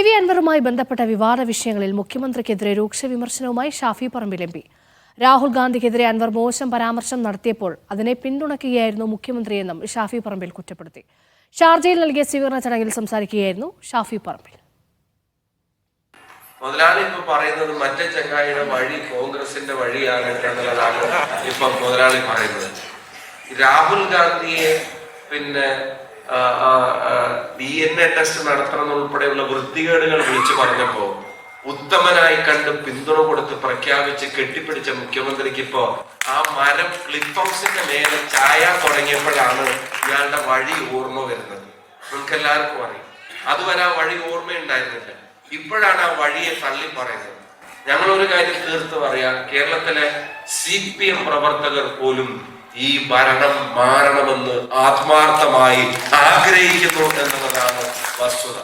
PV അൻവറുമായി ബന്ധപ്പെട്ട വിവാദ വിഷയങ്ങളിൽ മുഖ്യമന്ത്രിക്കെതിരെ രൂക്ഷ വിമർശനവുമായി ഷാഫി പറമ്പിൽ MP. രാഹുൽ ഗാന്ധിക്കെതിരെ അൻവർ മോശം പരാമർശം നടത്തിയപ്പോൾ അതിനെ പിന്തുണയ്ക്കുകയായിരുന്നു മുഖ്യമന്ത്രിയെന്നും ഷാഫി പറമ്പിൽ കുറ്റപ്പെടുത്തി. ഷാർജയിൽ നൽകിയ സ്വീകരണ ചടങ്ങിൽ സംസാരിക്കുകയായിരുന്നു ഷാഫി പറമ്പിൽ. മുതലാളി ഇപ്പൊ പറയുന്നത് മറ്റേ ചങ്ങായിയുടെ വഴി കോൺഗ്രസിന്റെ വഴിയാണ് എന്നുള്ളതാണ് ഇപ്പൊ മുതലാളി പറയുന്നത്. രാഹുൽ ഗാന്ധിയെ പിന്നെ DNA ടെസ്റ്റ് നടത്തണം ഉൾപ്പെടെയുള്ള വൃത്തികേടുകൾ വിളിച്ചു പറഞ്ഞപ്പോ ഉത്തമനായി കണ്ട് പിന്തുണ കൊടുത്ത് പ്രഖ്യാപിച്ച് കെട്ടിപ്പിടിച്ച മുഖ്യമന്ത്രിക്ക് ഇപ്പോ ആ മരം ക്ലിഫ് ഹൗസിന്റെ മേലെ ചായാൻ തുടങ്ങിയപ്പോഴാണ് ഇയാളുടെ വഴി ഓർമ്മ വരുന്നത്. നമുക്ക് എല്ലാവർക്കും അറിയാം, അതുവരെ ആ വഴി ഓർമ്മയുണ്ടായിരുന്നില്ല. ഇപ്പോഴാണ് ആ വഴിയെ തള്ളി പറയുന്നത്. ഞങ്ങൾ ഒരു കാര്യം തീർത്ത് പറയാം, കേരളത്തിലെ CPM പ്രവർത്തകർ പോലും ഈ ഭരണം മാറണമെന്ന് ആത്മാർത്ഥമായി ആഗ്രഹിക്കുന്നു എന്നുള്ളതാണ് വസ്തുത.